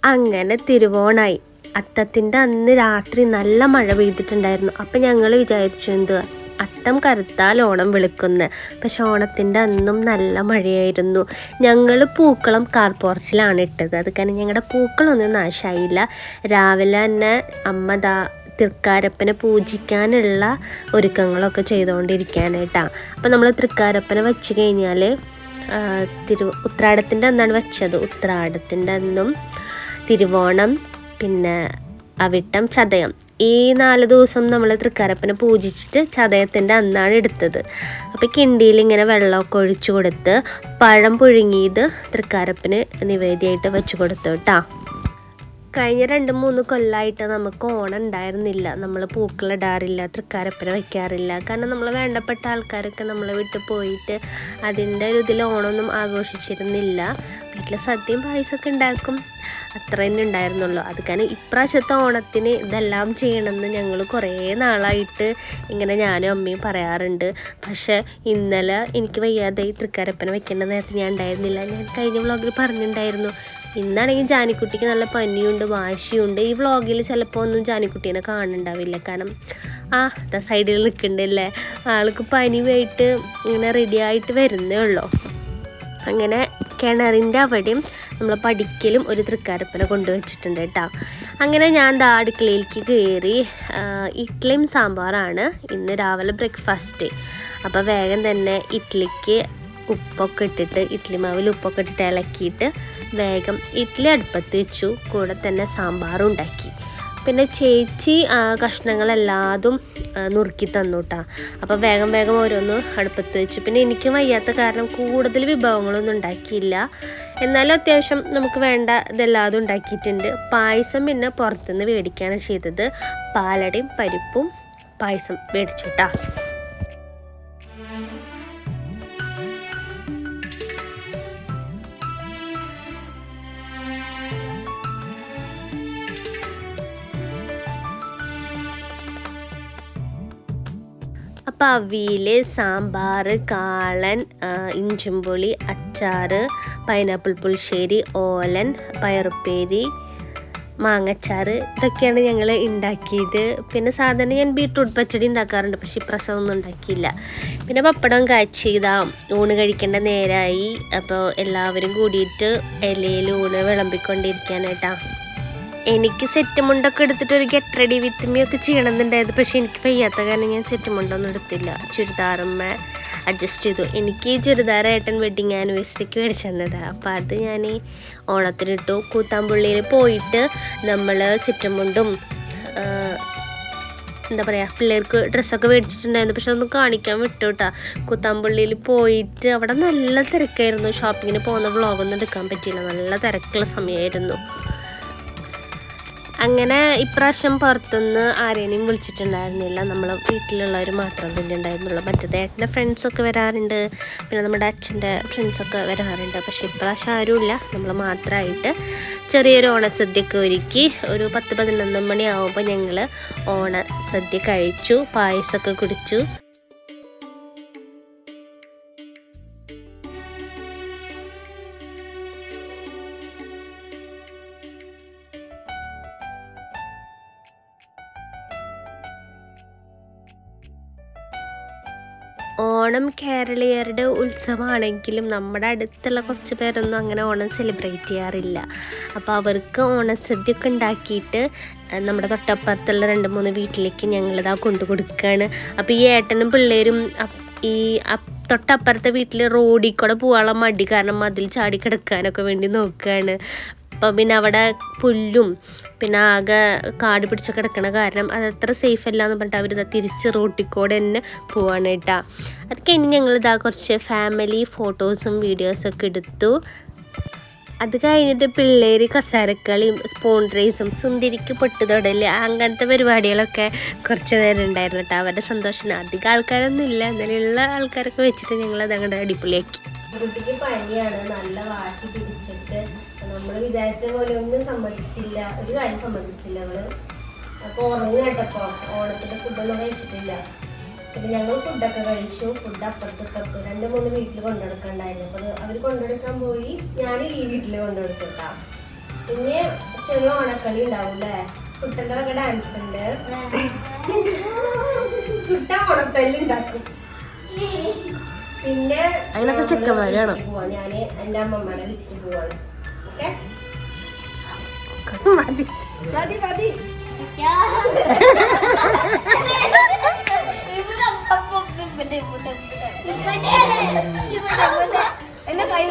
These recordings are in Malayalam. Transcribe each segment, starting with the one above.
അങ്ങനെ തിരുവോണായി. അത്തത്തിൻ്റെ അന്ന് രാത്രി നല്ല മഴ പെയ്തിട്ടുണ്ടായിരുന്നു. അപ്പം ഞങ്ങൾ വിചാരിച്ചു എന്ത് അത്തം കറുത്താൽ ഓണം വെളുക്കുന്നു. പക്ഷെ ഓണത്തിൻ്റെ അന്നും നല്ല മഴയായിരുന്നു. ഞങ്ങൾ പൂക്കളം കാർപോർച്ചിലാണ് ഇട്ടത്. അത് കാരണം ഞങ്ങളുടെ പൂക്കളൊന്നും നാശമായില്ല. രാവിലെ തന്നെ അമ്മ തൃക്കാരപ്പനെ പൂജിക്കാനുള്ള ഒരുക്കങ്ങളൊക്കെ ചെയ്തുകൊണ്ടിരിക്കാനായിട്ടാണ്. അപ്പം നമ്മൾ തൃക്കാരപ്പനെ വെച്ച് കഴിഞ്ഞാൽ ഉത്രാടത്തിൻ്റെ അന്നാണ് വെച്ചത്. ഉത്രാടത്തിൻ്റെ അന്നും തിരുവോണം, പിന്നെ അവിട്ടം, ചതയം, ഈ 4 ദിവസം നമ്മൾ തൃക്കാരപ്പനെ പൂജിച്ചിട്ട് ചതയത്തിൻ്റെ അന്നാണ് എടുത്തത്. അപ്പോൾ കിണ്ടിയിൽ ഇങ്ങനെ വെള്ളമൊക്കെ ഒഴിച്ചു കൊടുത്ത് പഴം പുഴുങ്ങിയത് തൃക്കാരപ്പന് നിവേദ്യമായിട്ട് വെച്ച് കൊടുത്തു കേട്ടോ. കഴിഞ്ഞ 2-3 കൊല്ലമായിട്ട് നമുക്ക് ഓണം ഉണ്ടായിരുന്നില്ല. നമ്മൾ പൂക്കളിടാറില്ല, തൃക്കാരപ്പന വയ്ക്കാറില്ല. കാരണം നമ്മൾ വേണ്ടപ്പെട്ട ആൾക്കാരൊക്കെ നമ്മളെ വിട്ട് പോയിട്ട് അതിൻ്റെ ഒരു ഇതിൽ ഓണമൊന്നും ആഘോഷിച്ചിരുന്നില്ല. വീട്ടിൽ സദ്യയും പായസമൊക്കെ ഉണ്ടാക്കും, അത്ര തന്നെ ഉണ്ടായിരുന്നുള്ളൂ. അത് കാരണം ഇപ്രാവശ്യത്തെ ഓണത്തിന് ഇതെല്ലാം ചെയ്യണമെന്ന് ഞങ്ങൾ കുറേ നാളായിട്ട് ഇങ്ങനെ ഞാനും അമ്മയും പറയാറുണ്ട്. പക്ഷേ ഇന്നലെ എനിക്ക് വയ്യാതെ തൃക്കാരപ്പന വെക്കേണ്ട നേരത്തെ ഞാൻ ഉണ്ടായിരുന്നില്ല. ഞാൻ കഴിഞ്ഞ വ്ളോഗിൽ പറഞ്ഞിട്ടുണ്ടായിരുന്നു. ഇന്നാണെങ്കിൽ ജാനിക്കുട്ടിക്ക് നല്ല പനിയുണ്ട്, വാശിയുണ്ട്. ഈ വ്ളോഗിൽ ചിലപ്പോൾ ഒന്നും ജാനിക്കുട്ടീനെ കാണുന്നുണ്ടാവില്ല. കാരണം സൈഡിൽ നിൽക്കണ്ടല്ലേ, ആൾക്ക് പനിയായിട്ട് ഇങ്ങനെ റെഡിയായിട്ട് വരുന്നേ ഉള്ളൂ. അങ്ങനെ കിണറിൻ്റെ അവിടെയും നമ്മൾ പഠിക്കലും ഒരു തൃക്കാരപ്പനെ കൊണ്ടുവച്ചിട്ടുണ്ട് കേട്ടോ. അങ്ങനെ ഞാൻ അടുക്കളയിലേക്ക് കയറി. ഇഡ്ഡലിയും സാമ്പാറാണ് ഇന്ന് രാവിലെ ബ്രേക്ക്ഫാസ്റ്റ്. അപ്പോൾ വേഗം തന്നെ ഇഡ്ഡലിക്ക് ഉപ്പൊക്കെ ഇട്ടിട്ട്, ഇഡ്ഡലി മാവിൽ ഉപ്പൊക്കെ ഇട്ടിട്ട് ഇളക്കിയിട്ട് വേഗം ഇഡ്ഡലി അടുപ്പത്ത് വെച്ചു. കൂടെ തന്നെ സാമ്പാറും ഉണ്ടാക്കി. പിന്നെ ചേച്ചി കഷ്ണങ്ങളെല്ലാതും നുറുക്കി തന്നു കേട്ടോ. അപ്പോൾ വേഗം വേഗം ഓരോന്ന് അടുപ്പത്ത് വെച്ചു. പിന്നെ എനിക്ക് വയ്യാത്ത കാരണം കൂടുതൽ വിഭവങ്ങളൊന്നും ഉണ്ടാക്കിയില്ല. എന്നാലും അത്യാവശ്യം നമുക്ക് വേണ്ട ഇതെല്ലാതും ഉണ്ടാക്കിയിട്ടുണ്ട്. പായസം പിന്നെ പുറത്തുനിന്ന് മേടിക്കുകയാണ് ചെയ്തത്. പാലടയും പരിപ്പും പായസം മേടിച്ചു കേട്ടോ. അപ്പോൾ അവിയൽ, സാമ്പാർ, കാളൻ, ഇഞ്ചുംപുളി, അച്ചാർ, പൈനാപ്പിൾ പുളിശ്ശേരി, ഓലൻ, പയറുപ്പേരി, മാങ്ങച്ചാർ, ഇതൊക്കെയാണ് ഞങ്ങൾ ഉണ്ടാക്കിയത്. പിന്നെ സാധാരണ ഞാൻ ബീട്രൂട്ട് പച്ചടി ഉണ്ടാക്കാറുണ്ട്, പക്ഷേ ഇപ്രാവശ്യം ഒന്നും ഉണ്ടാക്കിയില്ല. പിന്നെ പപ്പടം കാച്ചി ഊണ് കഴിക്കേണ്ട നേരമായി. അപ്പോൾ എല്ലാവരും കൂടിയിട്ട് ഇലയിൽ ഊണ് വിളമ്പിക്കൊണ്ടിരിക്കാനായിട്ടാണ്. എനിക്ക് സെറ്റ് മുണ്ടൊക്കെ എടുത്തിട്ട് ഒരു ഗെറ്റ് റെഡി വിത്ത് മീ ഒക്കെ ചെയ്യണമെന്നുണ്ടായത്. പക്ഷേ എനിക്ക് വയ്യാത്ത കാരണം ഞാൻ സെറ്റ് മുണ്ടൊന്നും എടുത്തില്ല. ചുരിദാറുമ്മ അഡ്ജസ്റ്റ് ചെയ്തു. എനിക്ക് ചുരിദാറായിട്ടൻ വെഡിങ് ആനിവേഴ്സറിക്ക് മേടിച്ചു തന്നതാണ്. അപ്പോൾ അത് ഞാൻ ഓണത്തിനിട്ടു. കൂത്താമ്പുള്ളിയിൽ പോയിട്ട് നമ്മൾ സെറ്റ് മുണ്ടും എന്താ പറയുക പിള്ളേർക്ക് ഡ്രസ്സൊക്കെ മേടിച്ചിട്ടുണ്ടായിരുന്നു. പക്ഷെ അതൊന്നും കാണിക്കാൻ വിട്ടു കേട്ടോ. കൂത്താമ്പുള്ളിയിൽ പോയിട്ട് അവിടെ നല്ല തിരക്കായിരുന്നു. ഷോപ്പിങ്ങിന് പോകുന്ന വ്ളോഗൊന്നും എടുക്കാൻ പറ്റിയില്ല, നല്ല തിരക്കുള്ള സമയമായിരുന്നു. അങ്ങനെ ഇപ്രാവശ്യം പുറത്തുനിന്ന് ആരെയും വിളിച്ചിട്ടുണ്ടായിരുന്നില്ല. നമ്മൾ വീട്ടിലുള്ളവർ മാത്രം തന്നെ ഉണ്ടായിരുന്നുള്ളൂ. മറ്റേത് ഏട്ടൻ്റെ ഫ്രണ്ട്സൊക്കെ വരാറുണ്ട്, പിന്നെ നമ്മുടെ അച്ഛൻ്റെ ഫ്രണ്ട്സൊക്കെ വരാറുണ്ട്. പക്ഷേ ഇപ്രാവശ്യം ആരുമില്ല, നമ്മൾ മാത്രമായിട്ട് ചെറിയൊരു ഓണസദ്യയൊക്കെ ഒരുക്കി. ഒരു 10-11 മണിയാവുമ്പോൾ ഞങ്ങൾ ഓണസദ്യ കഴിച്ചു, പായസമൊക്കെ കുടിച്ചു. ഓണം കേരളീയരുടെ ഉത്സവമാണെങ്കിലും നമ്മുടെ അടുത്തുള്ള കുറച്ച് പേരൊന്നും അങ്ങനെ ഓണം സെലിബ്രേറ്റ് ചെയ്യാറില്ല. അപ്പോൾ അവർക്ക് ഓണസദ്യയൊക്കെ ഉണ്ടാക്കിയിട്ട് നമ്മുടെ തൊട്ടപ്പുറത്തുള്ള 2-3 വീട്ടിലേക്ക് ഞങ്ങളിതാ കൊണ്ടു കൊടുക്കുകയാണ്. അപ്പോൾ ഈ ഏട്ടനും പിള്ളേരും ഈ തൊട്ടപ്പുറത്തെ വീട്ടിൽ റോഡിൽ കൂടെ പോകാനുള്ള മടി കാരണം മതിൽ ചാടി കിടക്കാനൊക്കെ വേണ്ടി നോക്കുകയാണ്. അപ്പം പിന്നെ അവിടെ പുല്ലും പിന്നെ ആകെ കാട് പിടിച്ച് കിടക്കണ കാരണം അതത്ര സേഫ് അല്ല എന്ന് പറഞ്ഞിട്ട് അവരിതാ തിരിച്ച് റോട്ടിൽ കൂടെ തന്നെ പോവാണ് കേട്ടോ. അത് കഴിഞ്ഞ് ഞങ്ങളിതാ കുറച്ച് ഫാമിലി ഫോട്ടോസും വീഡിയോസൊക്കെ എടുത്തു. അത് കഴിഞ്ഞിട്ട് പിള്ളേർ കസാരക്കളിയും സ്പൂൺ റേസും സുന്ദരിക്ക് പൊട്ടുതൊടല് അങ്ങനത്തെ പരിപാടികളൊക്കെ കുറച്ച് നേരം ഉണ്ടായിരുന്നു കേട്ടോ. അവരുടെ സന്തോഷത്തിന് അധികം ആൾക്കാരൊന്നും ഇല്ല, എന്നാലുള്ള ആൾക്കാരൊക്കെ വെച്ചിട്ട് ഞങ്ങളത് അങ്ങോട്ട് അടിപൊളിയാക്കി. കുട്ടിക്ക് പനിയാണ്, നല്ല വാശി പിടിച്ചിട്ട് നമ്മൾ വിചാരിച്ച പോലെ ഒന്നും സമ്മതിച്ചില്ല, ഒരു കാര്യം സമ്മതിച്ചില്ല അവള്. അപ്പോൾ ഉറങ്ങി കേട്ടപ്പോ ഓണത്തിന്റെ ഫുഡൊന്നും കഴിച്ചിട്ടില്ല. പിന്നെ ഞങ്ങൾ ഫുഡൊക്കെ കഴിച്ചു. ഫുഡ് അപ്പുറത്ത് 2-3 വീട്ടിൽ കൊണ്ടുനടക്കാണ്ടായിരുന്നു. അപ്പോൾ അവർ കൊണ്ടുനടക്കാൻ പോയി, ഞാൻ ഈ വീട്ടിൽ കൊണ്ടുനടത്തിട്ടാ. പിന്നെ ചെറിയ ഓണക്കളി ഉണ്ടാവും അല്ലേ? സുട്ടന്റെ വക ഡാൻസ് ഉണ്ട്. സുട്ട ഓണത്തല്ല് ഉണ്ടാക്കും. പിന്നെ അതിനൊക്കെ ചെക്കന്മാരാണ്. ഞാന് എന്റെ അമ്മമാരെ വീട്ടിൽ പോവാണ്. ഓക്കെ മതി മതി. എന്നെ കൈ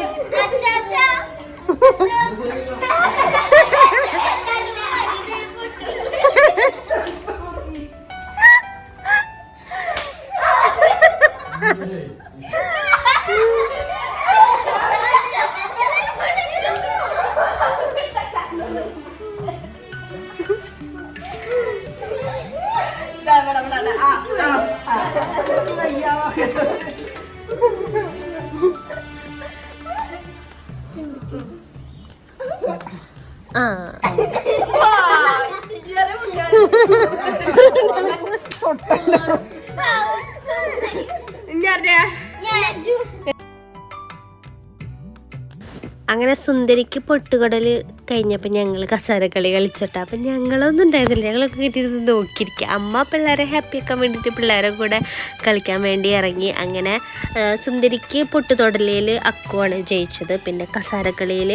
അങ്ങനെ സുന്ദരിക്ക് പൊട്ടുകടൽ കഴിഞ്ഞപ്പോൾ ഞങ്ങൾ കസാരക്കളി കളിച്ചിട്ടാ. അപ്പം ഞങ്ങളൊന്നും ഉണ്ടായിരുന്നില്ല, ഞങ്ങളൊക്കെ കിട്ടിയിരുന്ന് നോക്കിയിരിക്കുക. അമ്മ പിള്ളേരെ ഹാപ്പി ആക്കാൻ വേണ്ടിയിട്ട് പിള്ളേരെ കൂടെ കളിക്കാൻ വേണ്ടി ഇറങ്ങി. അങ്ങനെ സുന്ദരിക്ക് പൊട്ടുതൊടലിൽ അക്കുവാണ് ജയിച്ചത്. പിന്നെ കസാരക്കളിയിൽ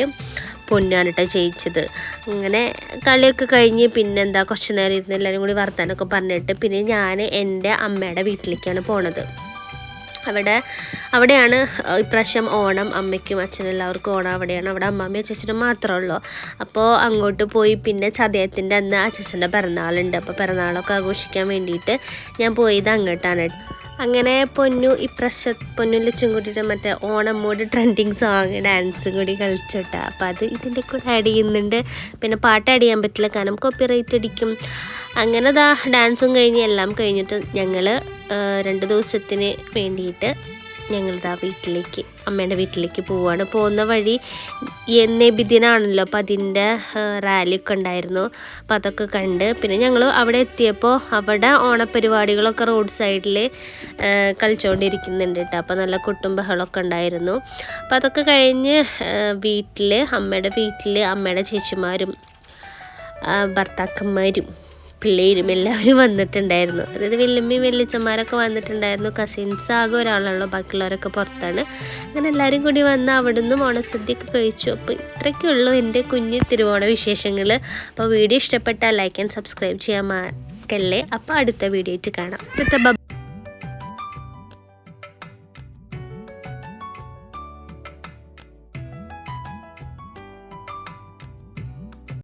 പൊന്നാനിട്ട ജയിച്ചത്. അങ്ങനെ കളിയൊക്കെ കഴിഞ്ഞ് പിന്നെന്താ കുറച്ച് നേരം ഇരുന്ന് എല്ലാവരും കൂടി വർത്താനമൊക്കെ പറഞ്ഞിട്ട് പിന്നെ ഞാൻ എൻ്റെ അമ്മയുടെ വീട്ടിലേക്കാണ് പോണത്. അവിടെയാണ് ഇപ്രാവശ്യം ഓണം. അമ്മയ്ക്കും അച്ഛനും എല്ലാവർക്കും ഓണം അവിടെയാണ്. അവിടെ അമ്മാമ്മയും അച്ഛനും മാത്രമേ ഉള്ളൂ. അപ്പോൾ അങ്ങോട്ട് പോയി. പിന്നെ ചതയത്തിൻ്റെ അന്ന് അച്ഛൻ്റെ പിറന്നാളുണ്ട്. അപ്പോൾ പിറന്നാളൊക്കെ ആഘോഷിക്കാൻ വേണ്ടിയിട്ട് ഞാൻ പോയത് അങ്ങോട്ടാണ്. അങ്ങനെ പൊന്നും ലച്ചും കൂട്ടിയിട്ട് മറ്റേ ഓണം മൂഡ് ട്രെൻഡിങ് സോങ് ഡാൻസും കൂടി കളിച്ചിട്ടാണ്. അപ്പോൾ അത് ഇതിൻ്റെ കൂടെ ആഡ് ചെയ്യുന്നുണ്ട്. പിന്നെ പാട്ട് ആഡ് ചെയ്യാൻ പറ്റില്ല, കാരണം കോപ്പിറൈറ്റ് അടിക്കും. അങ്ങനെ ഡാൻസും കഴിഞ്ഞ് എല്ലാം കഴിഞ്ഞിട്ട് ഞങ്ങൾ 2 ദിവസത്തിന് വേണ്ടിയിട്ട് ഞങ്ങളിതാ അമ്മേൻ്റെ വീട്ടിലേക്ക് പോവുകയാണ്. പോകുന്ന വഴി നബിദിനാണല്ലോ, അപ്പോൾ അതിൻ്റെ റാലിയൊക്കെ ഉണ്ടായിരുന്നു. അപ്പോൾ അതൊക്കെ കണ്ട് പിന്നെ ഞങ്ങൾ അവിടെ എത്തിയപ്പോൾ അവിടെ ഓണപ്പരിപാടികളൊക്കെ റോഡ് സൈഡിൽ കളിച്ചുകൊണ്ടിരിക്കുന്നുണ്ട് കേട്ടോ. അപ്പോൾ നല്ല കൊട്ടും ബഹളമൊക്കെ ഉണ്ടായിരുന്നു. അപ്പോൾ അതൊക്കെ കഴിഞ്ഞ് അമ്മയുടെ വീട്ടിൽ അമ്മയുടെ ചേച്ചിമാരും ഭർത്താക്കന്മാരും പിള്ളേരും എല്ലാവരും വന്നിട്ടുണ്ടായിരുന്നു. അതായത് വല്യമ്മയും വല്യച്ഛന്മാരൊക്കെ വന്നിട്ടുണ്ടായിരുന്നു. കസിൻസ് ആകെ ഒരാളുള്ളൂ, ബാക്കിയുള്ളവരൊക്കെ പുറത്താണ്. അങ്ങനെ എല്ലാവരും കൂടി വന്ന് അവിടെ നിന്നും ഓണസദ്യയൊക്കെ കഴിച്ചു. അപ്പോൾ ഇത്രയൊക്കെയുള്ളൂ എൻ്റെ കുഞ്ഞ് തിരുവോണ വിശേഷങ്ങൾ. അപ്പോൾ വീഡിയോ ഇഷ്ടപ്പെട്ടാൽ ലൈക്ക് ആൻഡ് സബ്സ്ക്രൈബ് ചെയ്യാൻ മറക്കല്ലേ. അപ്പോൾ അടുത്ത വീഡിയോ ആയിട്ട് കാണാം.